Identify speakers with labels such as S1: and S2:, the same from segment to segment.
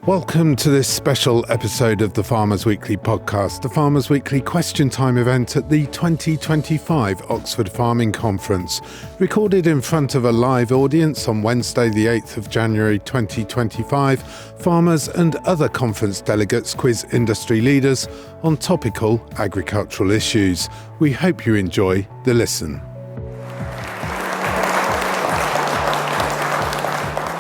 S1: Welcome to this special episode of the Farmers Weekly podcast, the Farmers Weekly Question Time event at the 2025 Oxford Farming Conference, recorded in front of a live audience on Wednesday the 8th of January 2025. Farmers and other conference delegates quiz industry leaders on topical agricultural issues. We hope you enjoy the listen.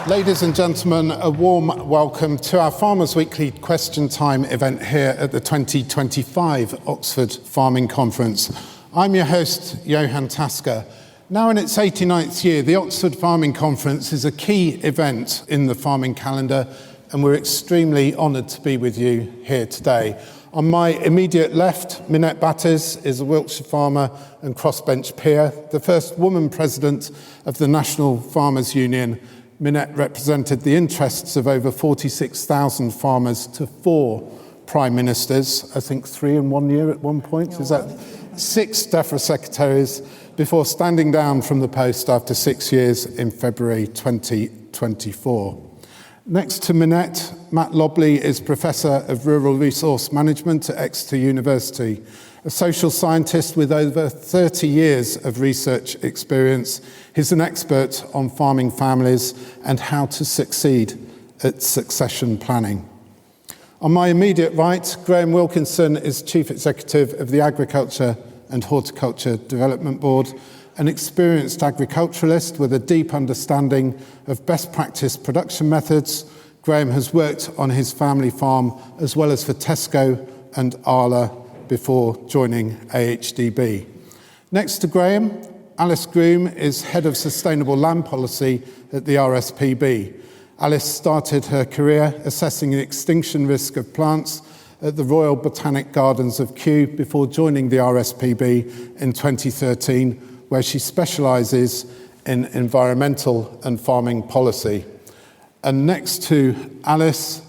S1: Ladies and gentlemen, a warm welcome to our Farmers Weekly Question Time event here at the 2025 Oxford Farming Conference. I'm your host, Johan Tasker. Now in its 89th year, the Oxford Farming Conference is a key event in the farming calendar, and we're extremely honoured to be with you here today. On my immediate left, Minette Batters is a Wiltshire farmer and crossbench peer, the first woman president of the National Farmers Union. Minette represented the interests of over 46,000 farmers to 4 prime ministers, I think 3 in 1 year at one point, is that 6 DEFRA secretaries, before standing down from the post after 6 years in February 2024. Next to Minette, Matt Lobley is Professor of Rural Resource Management at Exeter University, a social scientist with over 30 years of research experience. He's an expert on farming families and how to succeed at succession planning. On my immediate right, Graham Wilkinson is Chief Executive of the Agriculture and Horticulture Development Board, an experienced agriculturalist with a deep understanding of best practice production methods. Graham has worked on his family farm as well as for Tesco and Arla before joining AHDB. Next to Graham, Alice Groom is Head of Sustainable Land Policy at the RSPB. Alice started her career assessing the extinction risk of plants at the Royal Botanic Gardens of Kew before joining the RSPB in 2013, where she specialises in environmental and farming policy. And next to Alice,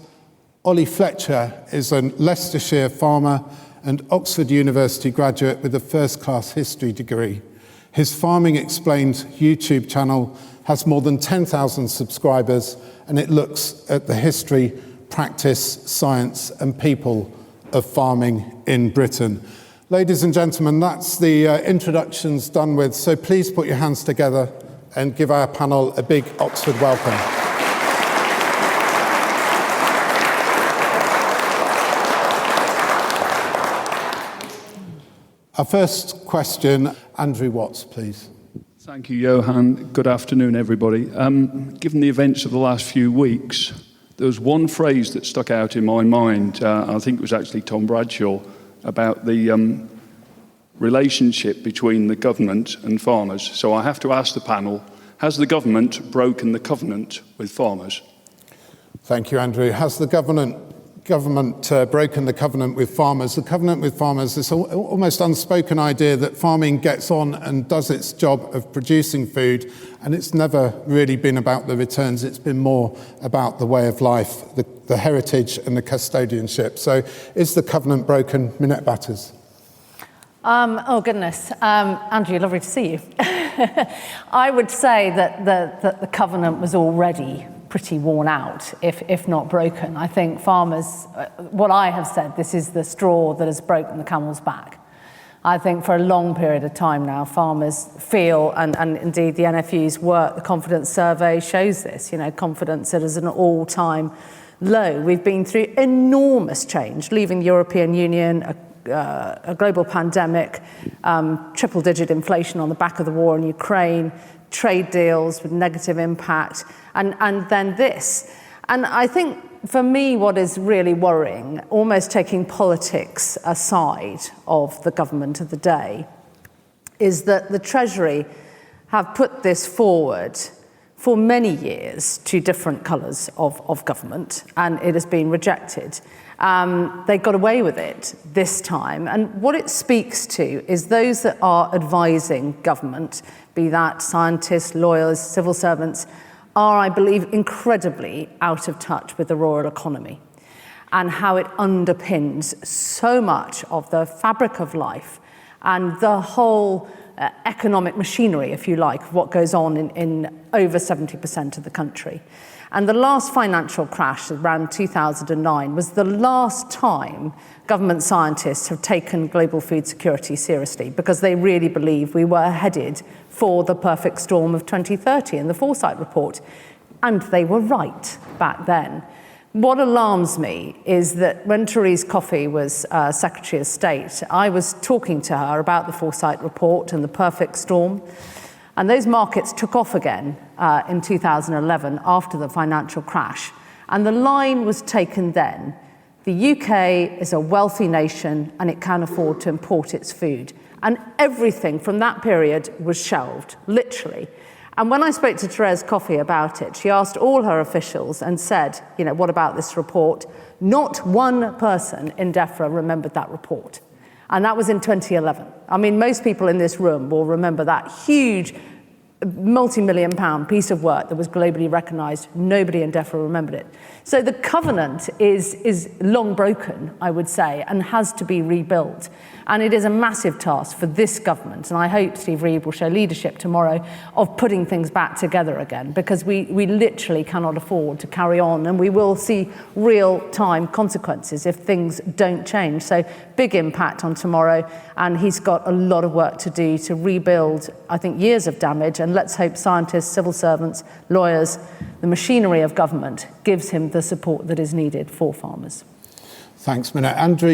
S1: Ollie Fletcher is a Leicestershire farmer and Oxford University graduate with a first-class history degree. His Farming Explained YouTube channel has more than 10,000 subscribers, and it looks at the history, practice, science and people of farming in Britain. Ladies and gentlemen, that's the introductions done with, so please put your hands together and give our panel a big Oxford welcome. Our first question, Andrew Watts, please.
S2: Thank you, Johan. Good afternoon, everybody. Given the events of the last few weeks, there was one phrase that stuck out in my mind. I think it was actually Tom Bradshaw, about the relationship between the government and farmers. So I have to ask the panel, has the government broken the covenant with farmers?
S1: Thank you, Andrew. Has the government broken the covenant with farmers? The covenant with farmers is an almost unspoken idea that farming gets on and does its job of producing food, and it's never really been about the returns. It's been more about the way of life, the heritage and the custodianship. So is the covenant broken? Minette Batters.
S3: Oh goodness, Andrew, lovely to see you. I would say that the covenant was already pretty worn out, if not broken. I think farmers, what I have said, this is the straw that has broken the camel's back. I think for a long period of time now, farmers feel, and indeed the NFU's work, the confidence survey shows this, confidence is at an all-time low. We've been through enormous change, leaving the European Union, a global pandemic, triple-digit inflation on the back of the war in Ukraine, trade deals with negative impact, and then this. And I think for me what is really worrying, almost taking politics aside of the government of the day, is that the Treasury have put this forward for many years to different colours of government, and it has been rejected. They got away with it this time, and what it speaks to is those that are advising government, be that scientists, lawyers, civil servants, are, I believe, incredibly out of touch with the rural economy and how it underpins so much of the fabric of life and the whole economic machinery, if you like, of what goes on in over 70% of the country. And the last financial crash around 2009 was the last time government scientists have taken global food security seriously, because they really believe we were headed for the perfect storm of 2030 in the Foresight report. And they were right back then. What alarms me is that when Therese Coffey was Secretary of State, I was talking to her about the Foresight report and the perfect storm. And those markets took off again in 2011 after the financial crash. And the line was taken then: the UK is a wealthy nation and it can afford to import its food. And everything from that period was shelved, literally. And when I spoke to Therese Coffey about it, she asked all her officials and said, you know, what about this report? Not one person in DEFRA remembered that report. And that was in 2011. I mean, most people in this room will remember that huge multi-million pound piece of work that was globally recognised. Nobody in DEFRA remembered it. So the covenant is long broken, I would say, and has to be rebuilt. And it is a massive task for this government. And I hope Steve Reed will show leadership tomorrow of putting things back together again, because we literally cannot afford to carry on, and we will see real-time consequences if things don't change. So big impact on tomorrow, and he's got a lot of work to do to rebuild, I think, years of damage. And let's hope scientists, civil servants, lawyers, the machinery of government gives him the support that is needed for farmers.
S1: Thanks, Minna. Andrew,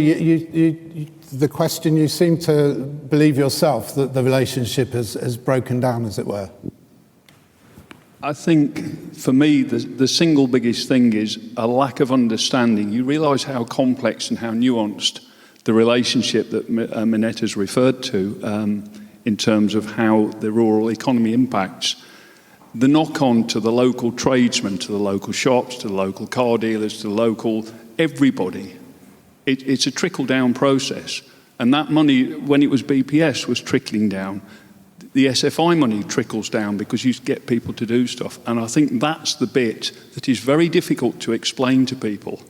S1: the question, you seem to believe yourself that the relationship has broken down, as it were.
S2: I think, for me, the single biggest thing is a lack of understanding. You realise how complex and how nuanced the relationship that Minetta's referred to in terms of how the rural economy impacts. The knock-on to the local tradesmen, to the local shops, to the local car dealers, to the local everybody. It's a trickle-down process. And that money, when it was BPS, was trickling down. The SFI money trickles down because you get people to do stuff. And I think that's the bit that is very difficult to explain to people.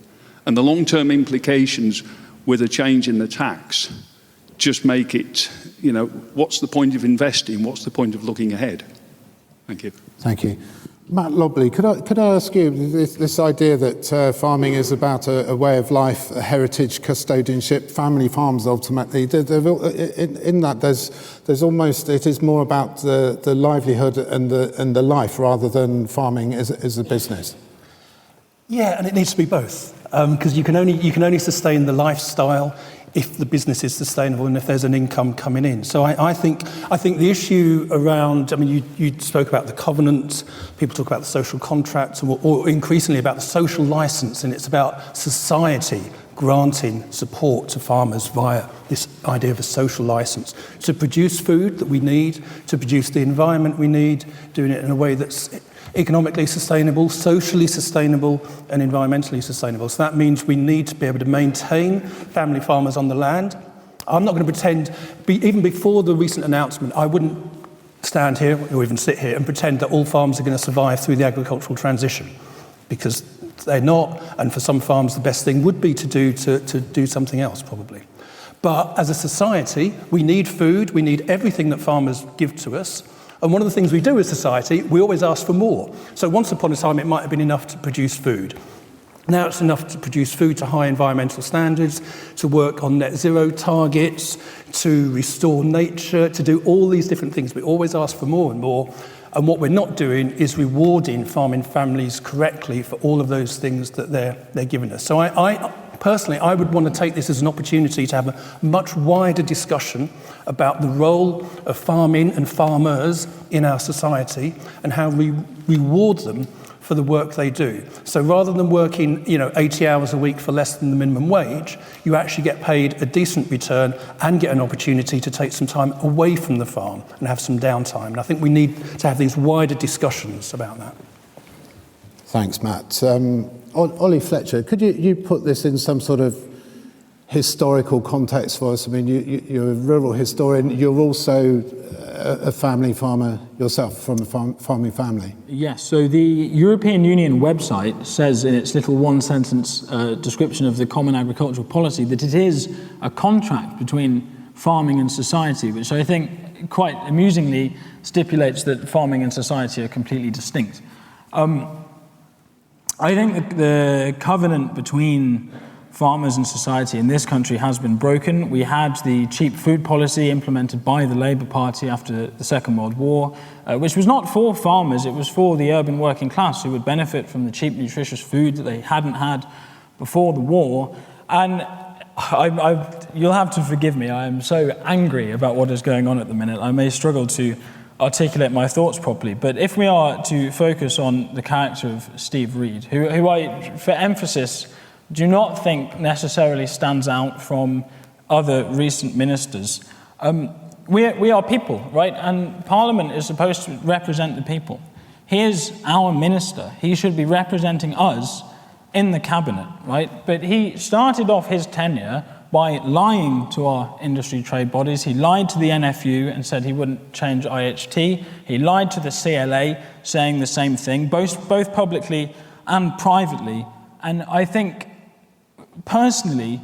S2: And the long-term implications with a change in the tax just make it, you know, what's the point of investing? What's the point of looking ahead? Thank you.
S1: Thank you. Matt Lobley, could I ask you, this idea that farming is about a way of life, a heritage, custodianship, family farms ultimately, in that there's almost, it is more about the livelihood and the life rather than farming as a business?
S4: Yeah, and it needs to be both, because you can only sustain the lifestyle if the business is sustainable and if there's an income coming in. So I think the issue around, I mean, you spoke about the covenant, people talk about the social contract, or increasingly about the social license, and it's about society granting support to farmers via this idea of a social license to produce food that we need, to produce the environment we need, doing it in a way that's economically sustainable, socially sustainable, and environmentally sustainable. So that means we need to be able to maintain family farmers on the land. I'm not going to pretend, even before the recent announcement, I wouldn't stand here or even sit here and pretend that all farms are going to survive through the agricultural transition, because they're not, and for some farms the best thing would be to do something else, probably. But as a society, we need food, we need everything that farmers give to us. And one of the things we do as society, we always ask for more. So once upon a time, it might have been enough to produce food. Now it's enough to produce food to high environmental standards, to work on net zero targets, to restore nature, to do all these different things. We always ask for more and more. And what we're not doing is rewarding farming families correctly for all of those things that they're giving us. So I personally, I would want to take this as an opportunity to have a much wider discussion about the role of farming and farmers in our society and how we reward them for the work they do. So rather than working, 80 hours a week for less than the minimum wage, you actually get paid a decent return and get an opportunity to take some time away from the farm and have some downtime. And I think we need to have these wider discussions about that.
S1: Thanks, Matt. Ollie Fletcher, could you put this in some sort of historical context for us? I mean, you're a rural historian. You're also a family farmer yourself, from a farming family.
S5: Yes, so the European Union website says in its little one-sentence description of the Common Agricultural Policy that it is a contract between farming and society, which I think quite amusingly stipulates that farming and society are completely distinct. I think that the covenant between farmers and society in this country has been broken. We had the cheap food policy implemented by the Labour Party after the Second World War, which was not for farmers, it was for the urban working class who would benefit from the cheap, nutritious food that they hadn't had before the war. And you'll have to forgive me, I am so angry about what is going on at the minute. I may struggle to articulate my thoughts properly, but if we are to focus on the character of Steve Reid, who I, for emphasis, do not think necessarily stands out from other recent ministers. We are people, right? And Parliament is supposed to represent the people. He is our minister. He should be representing us in the cabinet, right? But he started off his tenure by lying to our industry trade bodies. He lied to the NFU and said he wouldn't change IHT. He lied to the CLA, saying the same thing, both publicly and privately. And I think, personally,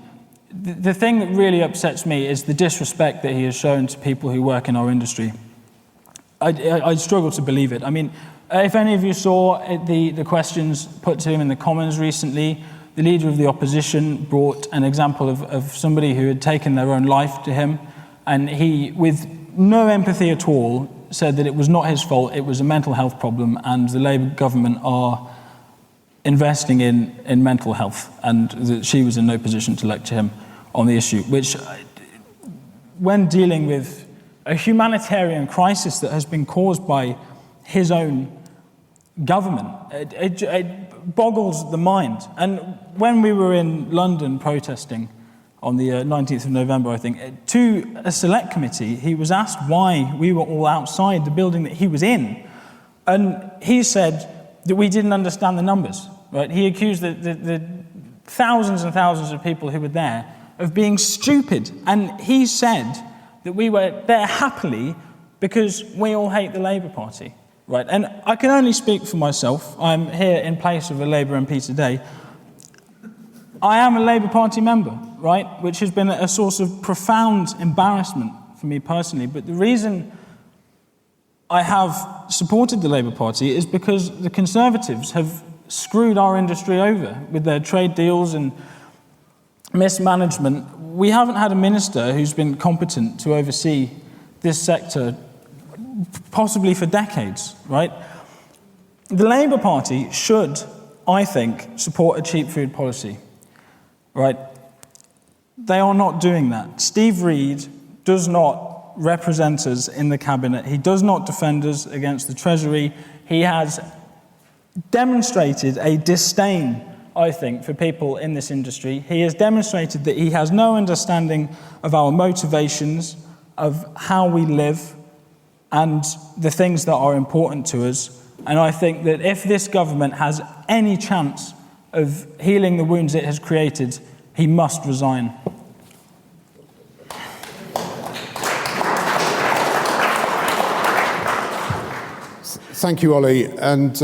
S5: the thing that really upsets me is the disrespect that he has shown to people who work in our industry. I struggle to believe it. I mean, if any of you saw the questions put to him in the Commons recently, the Leader of the Opposition brought an example of somebody who had taken their own life to him, and he, with no empathy at all, said that it was not his fault, it was a mental health problem, and the Labour government are investing in mental health, and that she was in no position to lecture him on the issue, which, when dealing with a humanitarian crisis that has been caused by his own government, it boggles the mind. And when we were in London protesting on the 19th of November, I think, to a select committee, he was asked why we were all outside the building that he was in. And he said that we didn't understand the numbers, right? He accused the thousands and thousands of people who were there of being stupid. And he said that we were there happily because we all hate the Labour Party, right? And I can only speak for myself. I'm here in place of a Labour MP today. I am a Labour Party member, right? Which has been a source of profound embarrassment for me personally. But the reason I have supported the Labour Party is because the Conservatives have screwed our industry over with their trade deals and mismanagement. We haven't had a minister who's been competent to oversee this sector possibly for decades, right? The Labour Party should, I think, support a cheap food policy, right? They are not doing that. Steve Reid does not represent us in the cabinet. He does not defend us against the Treasury. He has demonstrated a disdain, I think, for people in this industry. He has demonstrated that he has no understanding of our motivations, of how we live, and the things that are important to us. And I think that if this government has any chance of healing the wounds it has created, he must resign.
S1: Thank you, Ollie, and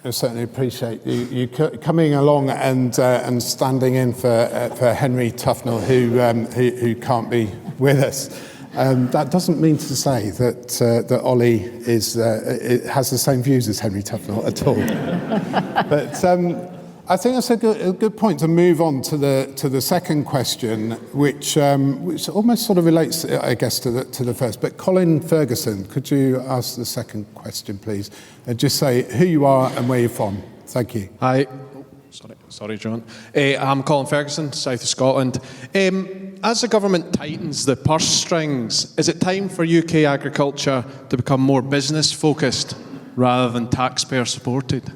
S1: I certainly appreciate you coming along and standing in for Henry Tufnell, who can't be with us. That doesn't mean to say that Ollie has the same views as Henry Tufnell at all. But I think that's a good point to move on to the second question, which almost sort of relates, I guess, to the first. But Colin Ferguson, could you ask the second question, please? And just say who you are and where you're from. Thank you.
S6: Hi. Sorry, John. I'm Colin Ferguson, south of Scotland. As the government tightens the purse strings, is it time for UK agriculture to become more business-focused rather than taxpayer-supported?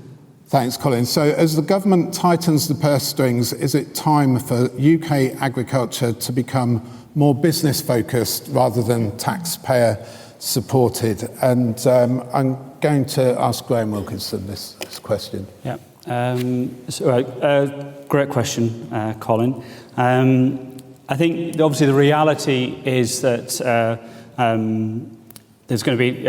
S1: Thanks, Colin. So as the government tightens the purse strings, is it time for UK agriculture to become more business-focused rather than taxpayer-supported? And I'm going to ask Graham Wilkinson this question.
S7: Yeah. Great question, Colin. I think obviously the reality is that there's going to be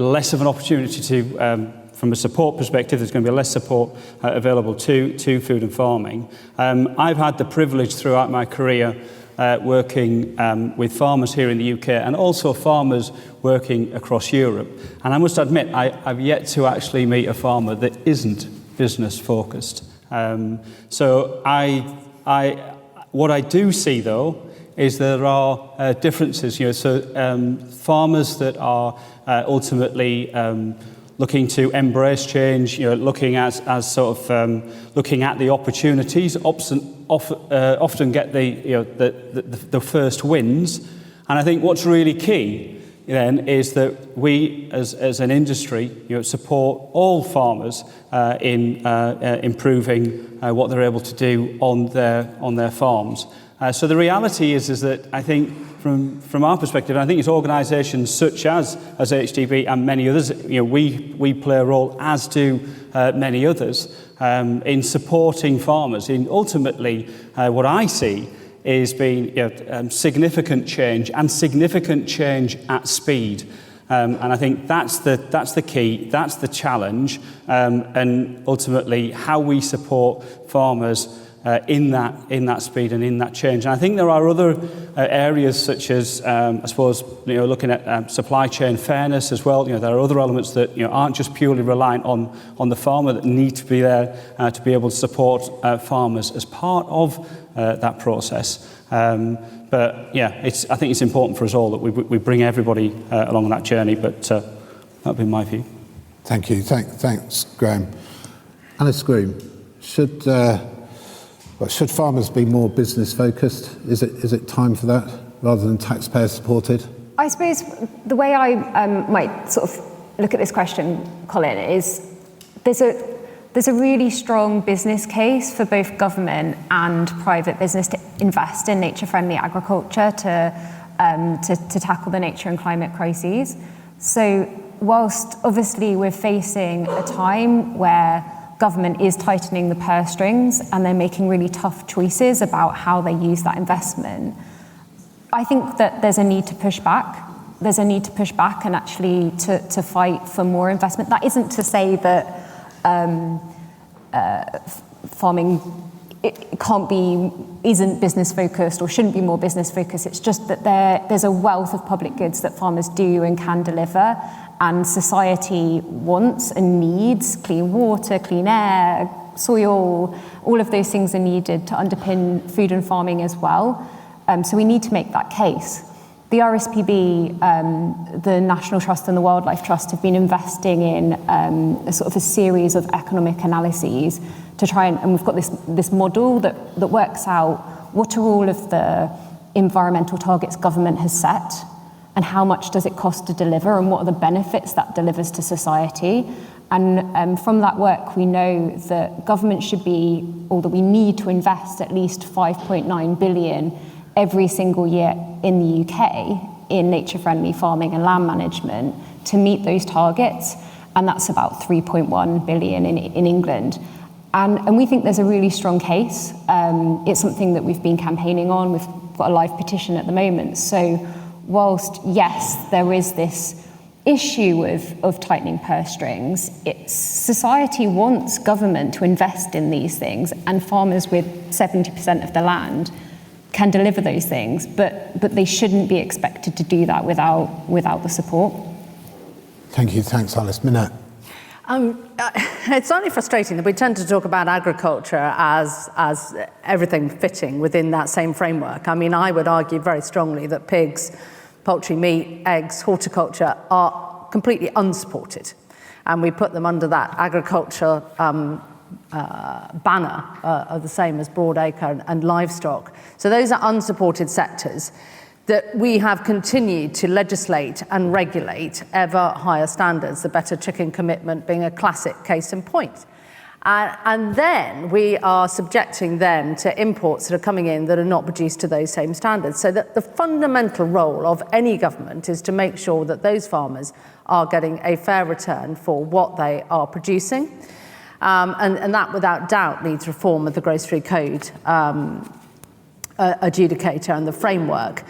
S7: less of an opportunity to, from a support perspective, there's going to be less support available to food and farming. I've had the privilege throughout my career working with farmers here in the UK and also farmers working across Europe. And I must admit, I've yet to actually meet a farmer that isn't business focused. So what I do see though is there are differences. Farmers that are ultimately looking to embrace change, looking at looking at the opportunities, often get the first wins. And I think what's really key then is that we, as an industry, support all farmers in improving what they're able to do on their farms. So the reality is that I think from our perspective, I think it's organisations such as HDB and many others, we play a role, as do many others, in supporting farmers. In ultimately, what I see is being significant change and significant change at speed. And I think that's the key, that's the challenge, and ultimately how we support farmers in that speed and in that change. And I think there are other areas such as, I suppose, looking at supply chain fairness as well. There are other elements that aren't just purely reliant on the farmer, that need to be there to be able to support farmers as part of that process. But yeah, I think it's important for us all that we bring everybody along on that journey. But that would be my view.
S1: Thank you. Thanks, Graham. Alice Groom, should farmers be more business focused? Is it time for that rather than taxpayer supported?
S8: I suppose the way I might sort of look at this question, Colin, is there's a really strong business case for both government and private business to invest in nature-friendly agriculture to tackle the nature and climate crises. So whilst obviously we're facing a time where government is tightening the purse strings and they're making really tough choices about how they use that investment, I think that there's a need to push back. There's a need to push back and actually to fight for more investment. That isn't to say that farming isn't business focused or shouldn't be more business focused. It's just that there's a wealth of public goods that farmers do and can deliver, and society wants and needs clean water, clean air, soil. All of those things are needed to underpin food and farming as well. So we need to make that case. The RSPB, the National Trust and the Wildlife Trust have been investing in a sort of a series of economic analyses to try and we've got this model that works out what are all of the environmental targets government has set and how much does it cost to deliver and what are the benefits that delivers to society. And from that work, we know that government should be, or that we need to invest at least 5.9 billion every single year in the UK in nature-friendly farming and land management to meet those targets. And that's about 3.1 billion in England. And we think there's a really strong case. It's something that we've been campaigning on. We've got a live petition at the moment. So whilst, yes, there is this issue of tightening purse strings, society wants government to invest in these things, and farmers with 70% of the land can deliver those things, but they shouldn't be expected to do that without the support.
S1: Thank you. Thanks, Alice. Minette.
S3: It's only frustrating that we tend to talk about agriculture as everything fitting within that same framework. I mean, I would argue very strongly that pigs, poultry, meat, eggs, horticulture are completely unsupported. And we put them under that agriculture banner are the same as broadacre and livestock. So those are unsupported sectors that we have continued to legislate and regulate ever higher standards, the better chicken commitment being a classic case in point. And then we are subjecting them to imports that are coming in that are not produced to those same standards. So that the fundamental role of any government is to make sure that those farmers are getting a fair return for what they are producing. And that, without doubt, needs reform of the Grocery Code adjudicator and the framework.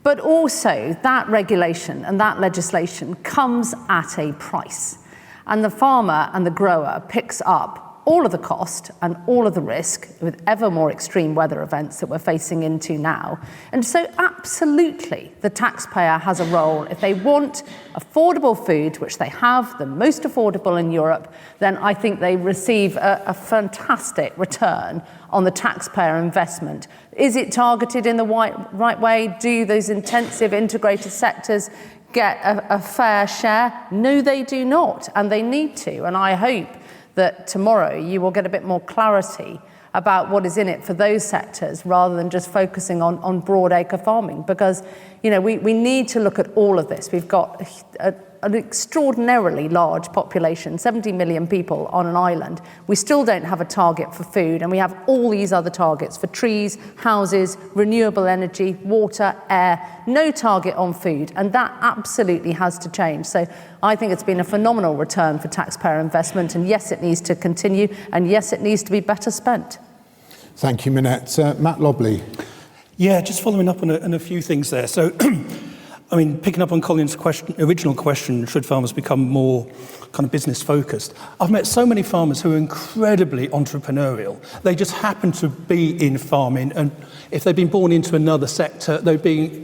S3: But also, that regulation and that legislation comes at a price. And the farmer and the grower picks up all of the cost and all of the risk with ever more extreme weather events that we're facing into now. And so absolutely the taxpayer has a role. If they want affordable food, which they have, the most affordable in Europe, then I think they receive a fantastic return on the taxpayer investment. Is it targeted in the right way? Do those intensive integrated sectors get a fair share? No, they do not, and they need to. And I hope that tomorrow you will get a bit more clarity about what is in it for those sectors rather than just focusing on broadacre farming, because we need to look at all of this. We've got an extraordinarily large population, 70 million people on an island. We still don't have a target for food, and we have all these other targets for trees, houses, renewable energy, water, air, no target on food, and that absolutely has to change. So I think it's been a phenomenal return for taxpayer investment, and yes, it needs to continue, and yes, it needs to be better spent.
S1: Thank you, Minette. Matt Lobley.
S4: Yeah, just following up on a few things there. So, I mean, picking up on Colin's original question, should farmers become more kind of business focused? I've met so many farmers who are incredibly entrepreneurial. They just happen to be in farming, and if they've been born into another sector, they're being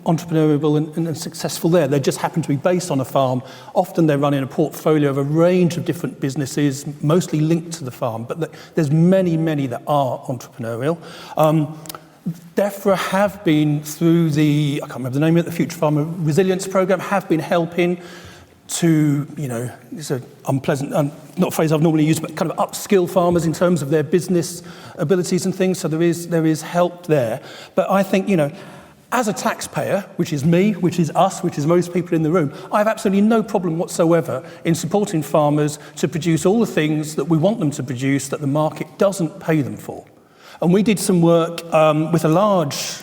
S4: entrepreneurial and successful there. They just happen to be based on a farm. Often they're running a portfolio of a range of different businesses, mostly linked to the farm, but there's many, many that are entrepreneurial. DEFRA have been, through I can't remember the name of it, the Future Farmer Resilience Programme, have been helping to, it's an unpleasant, not a phrase I've normally used, but kind of upskill farmers in terms of their business abilities and things, so there is help there. But I think, as a taxpayer, which is me, which is us, which is most people in the room, I have absolutely no problem whatsoever in supporting farmers to produce all the things that we want them to produce that the market doesn't pay them for. And we did some work with a large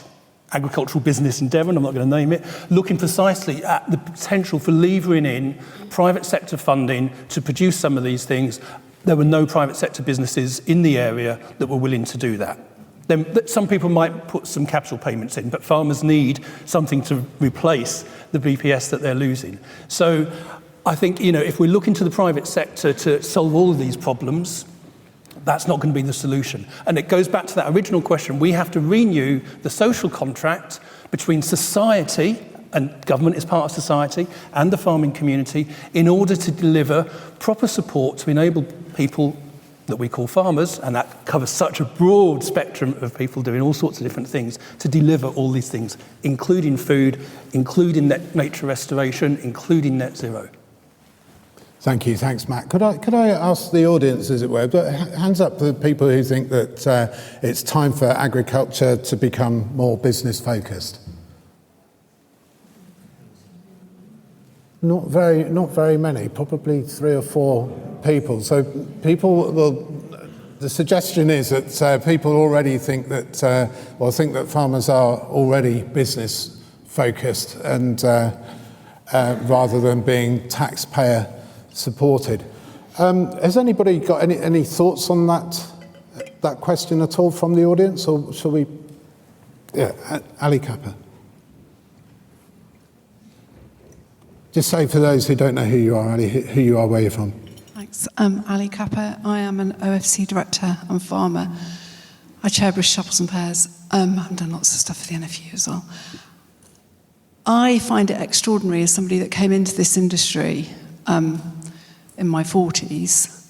S4: agricultural business in Devon, I'm not going to name it, looking precisely at the potential for levering in private sector funding to produce some of these things. There were no private sector businesses in the area that were willing to do that. Then some people might put some capital payments in, but farmers need something to replace the BPS that they're losing. So I think, if we're looking to the private sector to solve all of these problems, that's not going to be the solution. And it goes back to that original question. We have to renew the social contract between society, and government is part of society, and the farming community in order to deliver proper support to enable people that we call farmers, and that covers such a broad spectrum of people doing all sorts of different things, to deliver all these things, including food, including nature restoration, including net zero.
S1: Thank you. Thanks, Matt. Could I ask the audience, as it were, but hands up for the people who think that it's time for agriculture to become more business focused? Not very many, probably 3 or 4 people. So the suggestion is that people already think that farmers are already business focused and rather than being taxpayer supported. Has anybody got any thoughts on that question at all from the audience, or shall we? Yeah, Ali Kappa. Just say for those who don't know who you are, Ali, who you are, where you're from.
S9: Thanks. Ali Kappa. I am an OFC director and farmer. I chair British Apples and Pears. I've done lots of stuff for the NFU as well. I find it extraordinary as somebody that came into this industry in my 40s,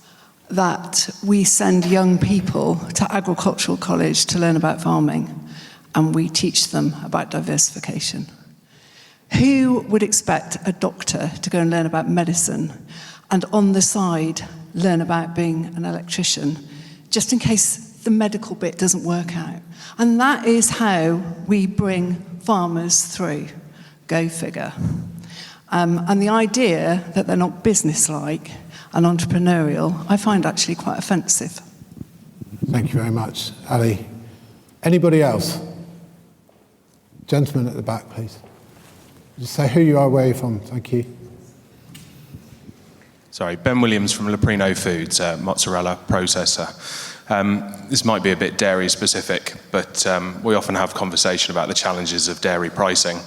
S9: that we send young people to agricultural college to learn about farming, and we teach them about diversification. Who would expect a doctor to go and learn about medicine and on the side learn about being an electrician, just in case the medical bit doesn't work out? And that is how we bring farmers through. Go figure. And the idea that they're not business-like and entrepreneurial, I find actually quite offensive.
S1: Thank you very much, Ali. Anybody else? Gentleman at the back, please. Just say who you are, where you're from. Thank you.
S10: Sorry, Ben Williams from Leprino Foods, mozzarella processor. This might be a bit dairy specific, but we often have conversation about the challenges of dairy pricing.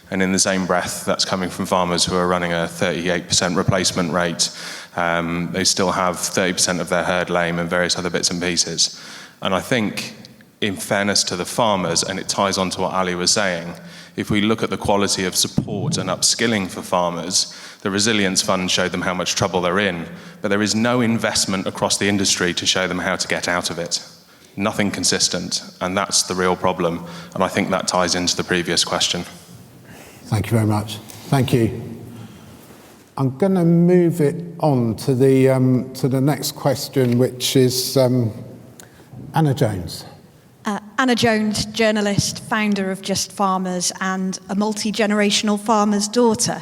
S10: And in the same breath, that's coming from farmers who are running a 38% replacement rate. They still have 30% of their herd lame and various other bits and pieces. And I think, in fairness to the farmers, and it ties on to what Ali was saying, if we look at the quality of support and upskilling for farmers, the Resilience Fund showed them how much trouble they're in, but there is no investment across the industry to show them how to get out of it. Nothing consistent, and that's the real problem, and I think that ties into the previous question.
S1: Thank you very much. Thank you. I'm going to move it on to the next question, which is Anna Jones.
S11: Anna Jones, journalist, founder of Just Farmers and a multi-generational farmer's daughter.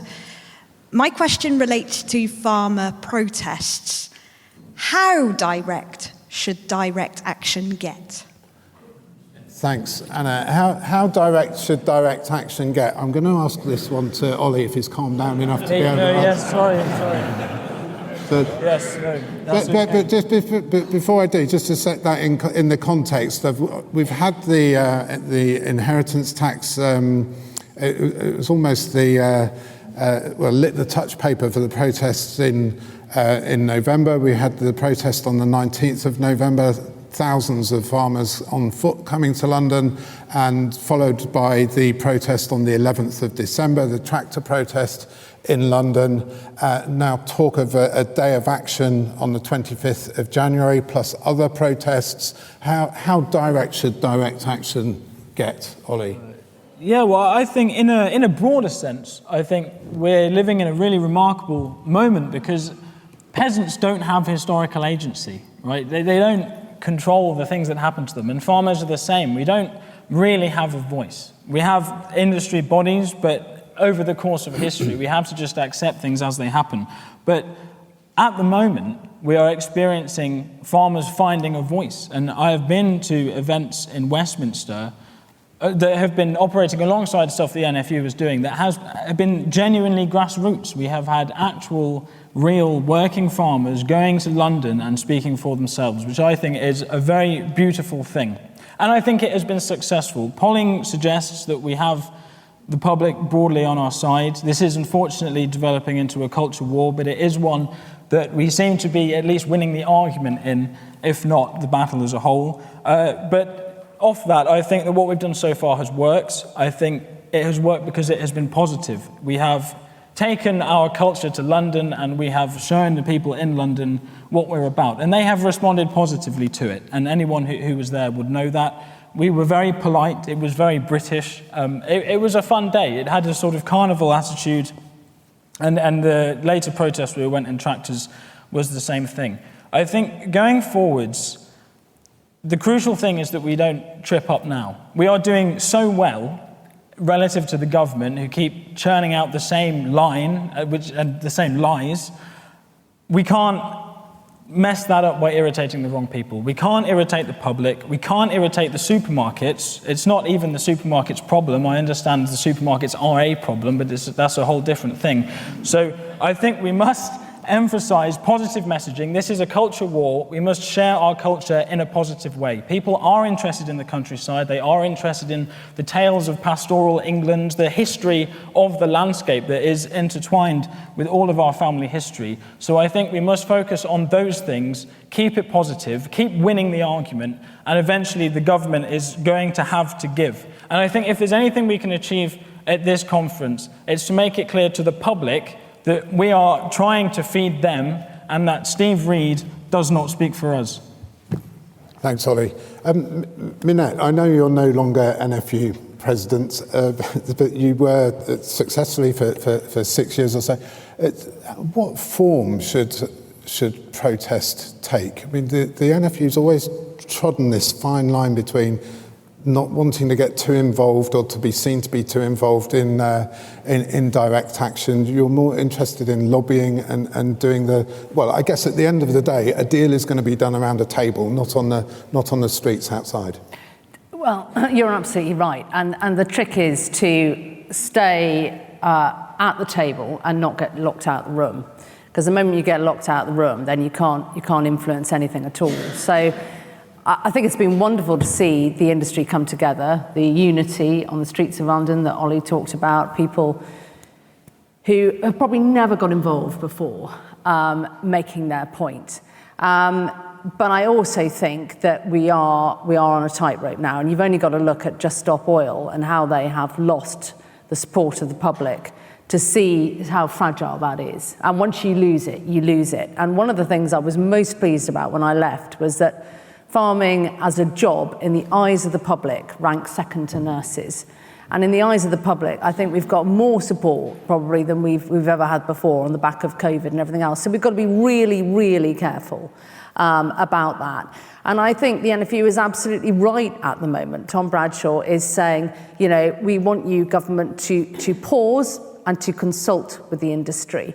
S11: My question relates to farmer protests. How direct should direct action get?
S1: Thanks, Anna. How direct should direct action get? I'm going to ask this one to Ollie if he's calmed down enough to be able to
S5: Yes, sorry.
S1: But,
S5: Yes, no, that's
S1: but just before I do, just to set that in the context of, we've had the inheritance tax. It was almost lit the touch paper for the protests in November. We had the protest on the 19th of November. Thousands of farmers on foot coming to London, and followed by the protest on the 11th of December, the tractor protest in London. Now talk of a day of action on the 25th of January, plus other protests. How direct should direct action get, Ollie?
S5: Yeah, well, I think in a broader sense, I think we're living in a really remarkable moment because peasants don't have historical agency, right? They don't control the things that happen to them, and farmers are the same. We don't really have a voice. We have industry bodies, but over the course of history, we have to just accept things as they happen. But at the moment, we are experiencing farmers finding a voice, and I have been to events in Westminster that have been operating alongside stuff the NFU was doing that has been genuinely grassroots. We have had actual, real working farmers going to London and speaking for themselves, which I think is a very beautiful thing. And I think it has been successful. Polling suggests that we have the public broadly on our side. This is unfortunately developing into a culture war, but it is one that we seem to be at least winning the argument in, if not the battle as a whole. But off that, I think that what we've done so far has worked. I think it has worked because it has been positive. We have taken our culture to London and we have shown the people in London what we're about. And they have responded positively to it. And anyone who was there would know that. We were very polite. It was very British. It was a fun day. It had a sort of carnival attitude. And the later protest we went in tractors was the same thing. I think going forwards, the crucial thing is that we don't trip up now. We are doing so well relative to the government, who keep churning out the same line and the same lies. We can't mess that up by irritating the wrong people. We can't irritate the public. We can't irritate the supermarkets. It's not even the supermarkets' problem. I understand the supermarkets are a problem, but that's a whole different thing. So I think we must emphasize positive messaging. This is a culture war. We must share our culture in a positive way. People are interested in the countryside. They are interested in the tales of pastoral England, the history of the landscape that is intertwined with all of our family history. So I think we must focus on those things, keep it positive, keep winning the argument, and eventually the government is going to have to give. And I think if there's anything we can achieve at this conference, it's to make it clear to the public that we are trying to feed them and that Steve Reed does not speak for us.
S1: Thanks, Ollie. Minette, I know you're no longer NFU president, but you were successfully for 6 years or so. What form should protest take? I mean, the NFU's always trodden this fine line between not wanting to get too involved or to be seen to be too involved in direct action. You're more interested in lobbying and doing well, I guess at the end of the day, a deal is going to be done around a table, not on the streets outside.
S3: Well, you're absolutely right. And the trick is to stay at the table and not get locked out of the room. Because the moment you get locked out of the room, then you can't influence anything at all. So I think it's been wonderful to see the industry come together, the unity on the streets of London that Ollie talked about, people who have probably never got involved before, making their point. But I also think that we are on a tightrope now, and you've only got to look at Just Stop Oil and how they have lost the support of the public to see how fragile that is. And once you lose it, you lose it. And one of the things I was most pleased about when I left was that farming as a job in the eyes of the public ranks second to nurses. And in the eyes of the public, I think we've got more support probably than we've ever had before on the back of COVID and everything else. So we've got to be really, really careful about that. And I think the NFU is absolutely right at the moment. Tom Bradshaw is saying, you know, we want you, government, to pause and to consult with the industry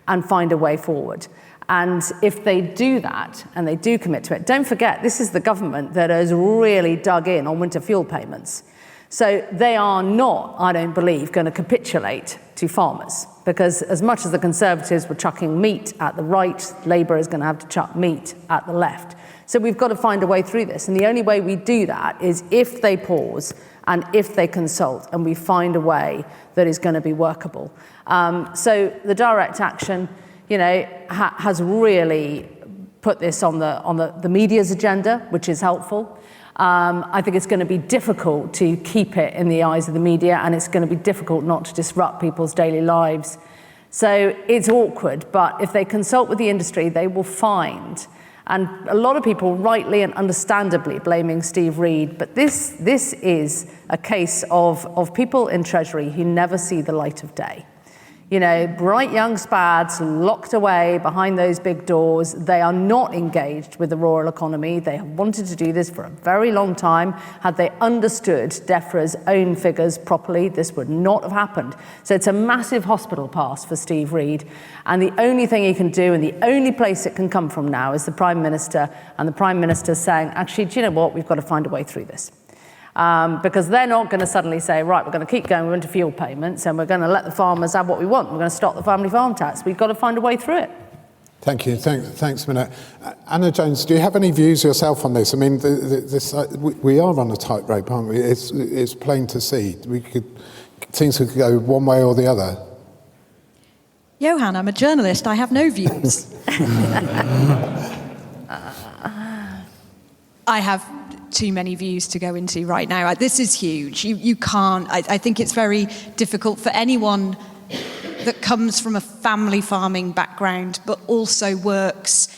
S3: and find a way forward. And if they do that and they do commit to it, don't forget, this is the government that has really dug in on winter fuel payments. So they are not, I don't believe, going to capitulate to farmers, because as much as the Conservatives were chucking meat at the right, Labour is going to have to chuck meat at the left. So we've got to find a way through this. And the only way we do that is if they pause and if they consult and we find a way that is going to be workable. So the direct action, you know, has really put this on the media's agenda, which is helpful. I think it's going to be difficult to keep it in the eyes of the media, and it's going to be difficult not to disrupt people's daily lives. So it's awkward, but if they consult with the industry, they will find, and a lot of people rightly and understandably blaming Steve Reed, but this is a case of people in Treasury who never see the light of day. You know, bright young spads locked away behind those big doors. They are not engaged with the rural economy. They have wanted to do this for a very long time. Had they understood DEFRA's own figures properly, this would not have happened. So it's a massive hospital pass for Steve Reed. And the only thing he can do, and the only place it can come from now, is the Prime Minister, and the Prime Minister saying, actually, do you know what? We've got to find a way through this. Because they're not going to suddenly say, right, we're going to keep going into fuel payments and we're going to let the farmers have what we want. We're going to stop the family farm tax. We've got to find a way through it.
S1: Thank you. Thanks, Minette. Anna Jones, do you have any views yourself on this? I mean, we are on a tightrope, aren't we? It's plain to see. Things could go one way or the other.
S11: Johan, I'm a journalist. I have no views. I have too many views to go into right now. This is huge. You can't. I think it's very difficult for anyone that comes from a family farming background, but also works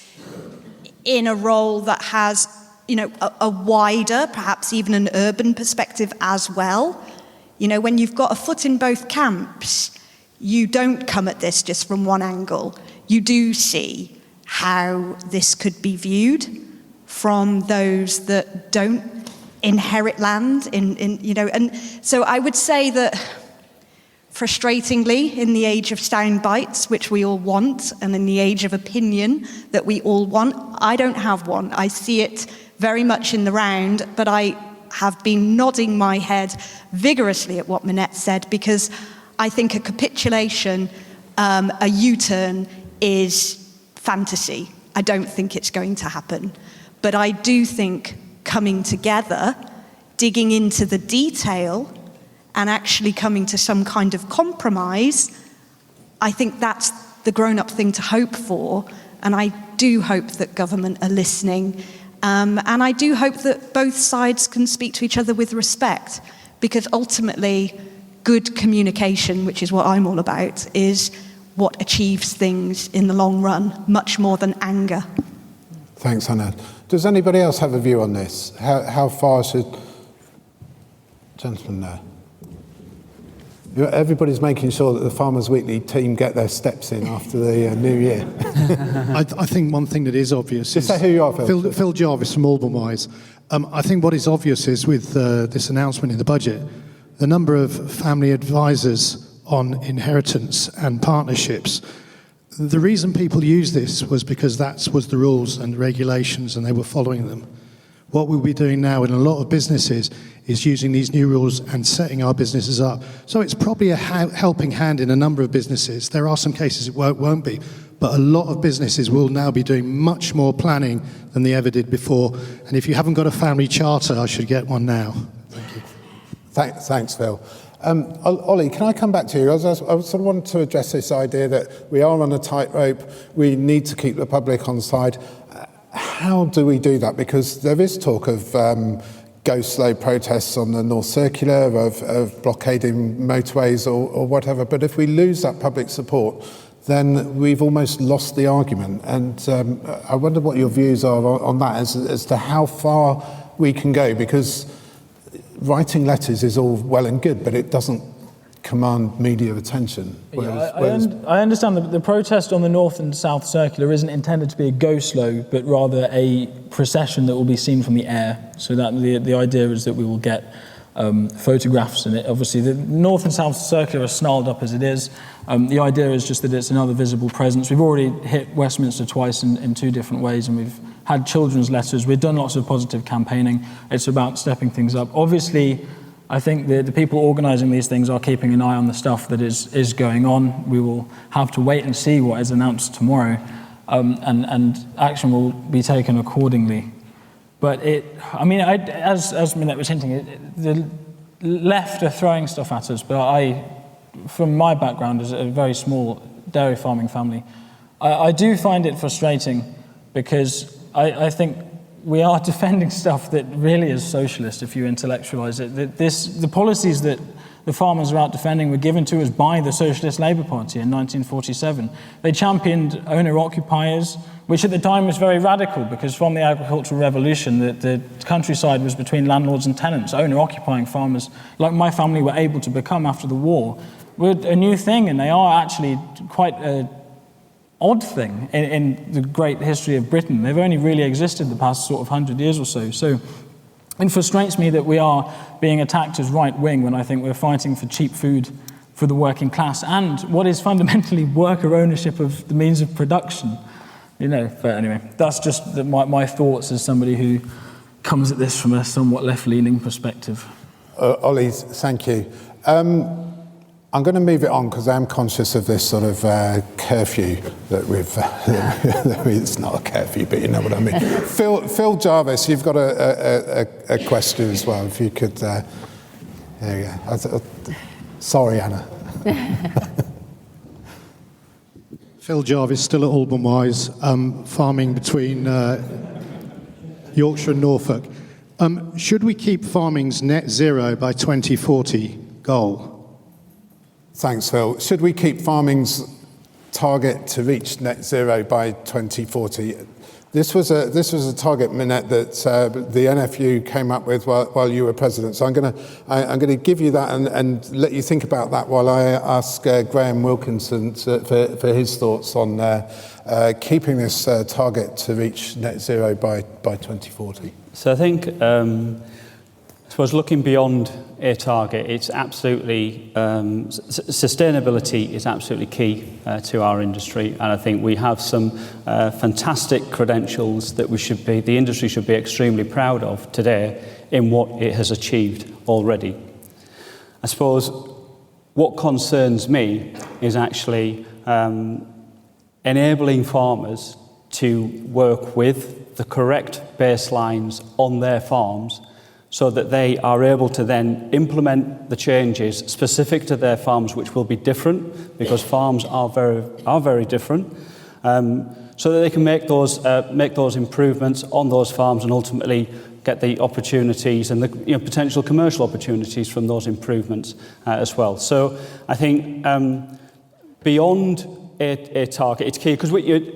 S11: in a role that has, you know, a wider, perhaps even an urban perspective as well. You know, when you've got a foot in both camps, you don't come at this just from one angle. You do see how this could be viewed from those that don't inherit land you know, and so I would say that frustratingly, in the age of sound bites, which we all want, and in the age of opinion that we all want, I don't have one. I see it very much in the round, but I have been nodding my head vigorously at what Minette said, because I think a capitulation, a U-turn is fantasy. I don't think it's going to happen. But I do think coming together, digging into the detail, and actually coming to some kind of compromise, I think that's the grown-up thing to hope for. And I do hope that government are listening. And I do hope that both sides can speak to each other with respect, because ultimately, good communication, which is what I'm all about, is what achieves things in the long run, much more than anger.
S1: Thanks, Anna. Does anybody else have a view on this? How far should... Gentleman there. Everybody's making sure that the Farmers Weekly team get their steps in after the new year.
S12: I think one thing that is obvious is...
S1: Say who you are, Phil.
S12: Phil Jarvis from Alban-Wise. I think what is obvious is with this announcement in the budget, the number of family advisors on inheritance and partnerships. The reason people used this was because that was the rules and regulations and they were following them. What we'll be doing now in a lot of businesses is using these new rules and setting our businesses up. So it's probably a helping hand in a number of businesses. There are some cases it won't be, but a lot of businesses will now be doing much more planning than they ever did before. And if you haven't got a family charter, I should get one now. Thank you.
S1: Thanks, Phil. Ollie, can I come back to you? I sort of wanted to address this idea that we are on a tightrope, we need to keep the public on side. How do we do that? Because there is talk of go slow protests on the North Circular, of blockading motorways or whatever, but if we lose that public support, then we've almost lost the argument. And I wonder what your views are on that as to how far we can go, because writing letters is all well and good, but it doesn't command media attention.
S5: I understand that the protest on the North and South Circular isn't intended to be a go slow, but rather a procession that will be seen from the air. So that the idea is that we will get photographs in it. Obviously, the North and South Circular are snarled up as it is. The idea is just that it's another visible presence. We've already hit Westminster twice in two different ways, and we've had children's letters. We've done lots of positive campaigning. It's about stepping things up. Obviously, I think the people organising these things are keeping an eye on the stuff that is going on. We will have to wait and see what is announced tomorrow, and action will be taken accordingly. But as Minette was hinting, the left are throwing stuff at us, but from my background as a very small dairy farming family, I do find it frustrating, because I think we are defending stuff that really is socialist if you intellectualise it. The policies that the farmers are out defending were given to us by the Socialist Labour Party in 1947. They championed owner-occupiers, which at the time was very radical, because from the agricultural revolution, the countryside was between landlords and tenants. Owner-occupying farmers, like my family were able to become after the war, were a new thing, and they are actually quite a odd thing in the great history of Britain. They've only really existed the past sort of 100 years or so. So it frustrates me that we are being attacked as right-wing when I think we're fighting for cheap food for the working class and what is fundamentally worker ownership of the means of production. But anyway, that's just my thoughts as somebody who comes at this from a somewhat left-leaning perspective.
S1: Ollie, thank you. I'm going to move it on because I am conscious of this sort of curfew that it's not a curfew, but you know what I mean. Phil Jarvis, you've got a question as well. If you could, there you go. Sorry, Anna.
S12: Phil Jarvis, still at Alban Wise, farming between Yorkshire and Norfolk. Should we keep farming's net zero by 2040 goal?
S1: Thanks, Phil. Should we keep farming's target to reach net zero by 2040? This was a target, Minette, that the NFU came up with while you were president. So I'm going to give you that and let you think about that while I ask Graham Wilkinson for his thoughts on keeping this target to reach net zero by 2040.
S7: So I think, I suppose looking beyond a target, it's absolutely, sustainability is absolutely key to our industry, and I think we have some fantastic credentials that the industry should be extremely proud of today in what it has achieved already. I suppose what concerns me is actually enabling farmers to work with the correct baselines on their farms so that they are able to then implement the changes specific to their farms, which will be different because farms are very different, so that they can make those improvements on those farms and ultimately get the opportunities and the potential commercial opportunities from those improvements as well. So I think beyond a target, it's key because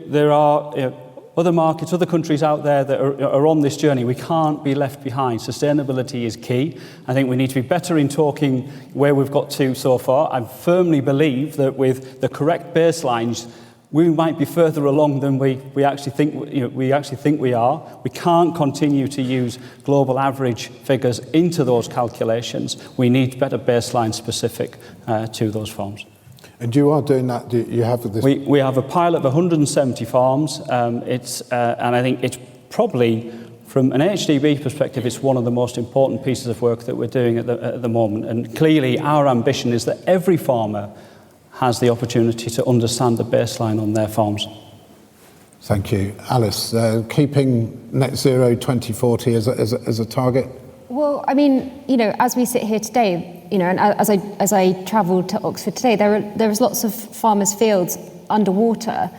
S7: there are other markets, other countries out there that are on this journey. We can't be left behind. Sustainability is key. I think we need to be better in talking where we've got to so far. I firmly believe that with the correct baselines, we might be further along than we actually think we are. We can't continue to use global average figures into those calculations. We need better baseline specific to those farms.
S1: And you are doing that. Do you have this?
S7: We have a pilot of 170 farms. And I think it's probably, from an HDB perspective, it's one of the most important pieces of work that we're doing at the moment. And clearly, our ambition is that every farmer has the opportunity to understand the baseline on their farms.
S1: Thank you. Alice, keeping net zero 2040 as a target?
S8: Well, I mean, as we sit here today, and as I travelled to Oxford today, there was lots of farmers' fields underwater,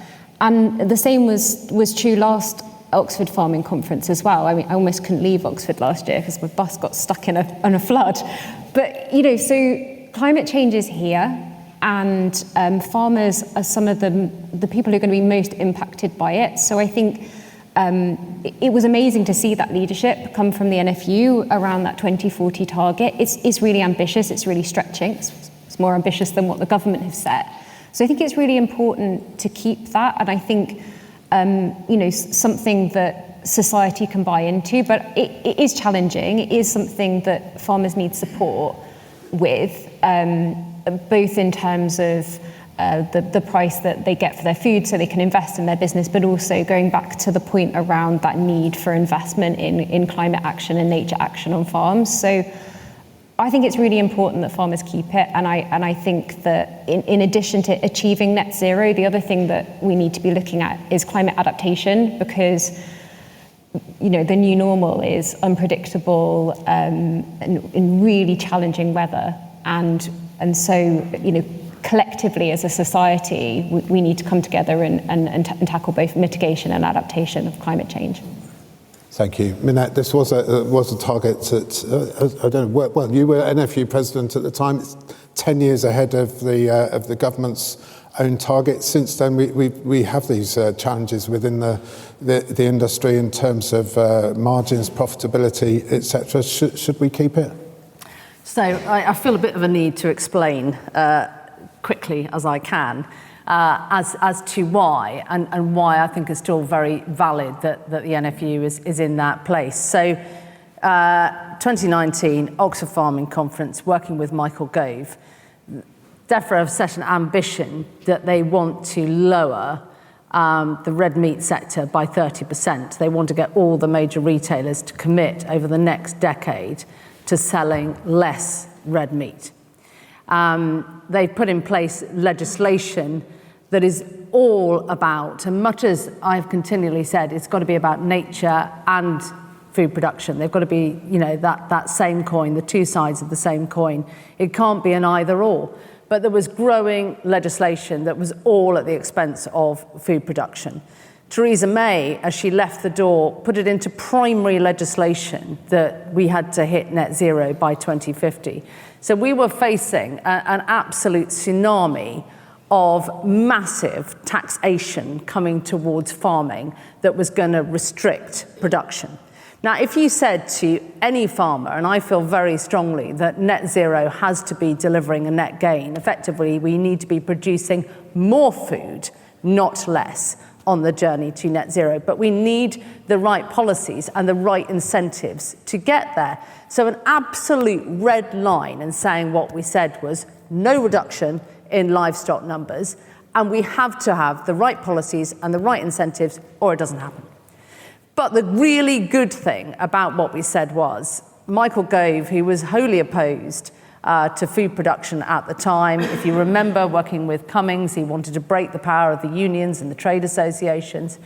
S8: and the same was true last Oxford Farming Conference as well. I mean, I almost couldn't leave Oxford last year because my bus got stuck in a flood. But so climate change is here. And farmers are some of the people who are going to be most impacted by it. So I think it was amazing to see that leadership come from the NFU around that 2040 target. It's really ambitious, it's really stretching, it's more ambitious than what the government have set. So I think it's really important to keep that, and I think something that society can buy into, but it is challenging. It is something that farmers need support with. Both in terms of the price that they get for their food so they can invest in their business, but also going back to the point around that need for investment in climate action and nature action on farms. So I think it's really important that farmers keep it, and I think that in addition to achieving net zero, the other thing that we need to be looking at is climate adaptation, because the new normal is unpredictable in really challenging weather, and so, collectively as a society, we need to come together and tackle both mitigation and adaptation of climate change.
S1: Thank you. Minette, this was a target that, I don't know, well, you were NFU president at the time. It's 10 years ahead of the government's own target. Since then, we have these challenges within the industry in terms of margins, profitability, etc. Should we keep it?
S3: So I feel a bit of a need to explain quickly as I can as to why and why I think is still very valid that the NFU is in that place. So 2019 Oxford Farming Conference, working with Michael Gove, DEFRA have set an ambition that they want to lower the red meat sector by 30%. They want to get all the major retailers to commit over the next decade to selling less red meat. They've put in place legislation that is all about, and much as I've continually said, it's got to be about nature and food production. They've got to be, that same coin, the two sides of the same coin. It can't be an either or. But there was growing legislation that was all at the expense of food production. Theresa May, as she left the door, put it into primary legislation that we had to hit net zero by 2050. So we were facing an absolute tsunami of massive taxation coming towards farming that was going to restrict production. Now, if you said to any farmer, and I feel very strongly that net zero has to be delivering a net gain, effectively we need to be producing more food, not less, on the journey to net zero, but we need the right policies and the right incentives to get there. So an absolute red line in saying what we said was no reduction in livestock numbers, and we have to have the right policies and the right incentives or it doesn't happen. But the really good thing about what we said was Michael Gove, who was wholly opposed to food production at the time. If you remember working with Cummings, he wanted to break the power of the unions and the trade associations.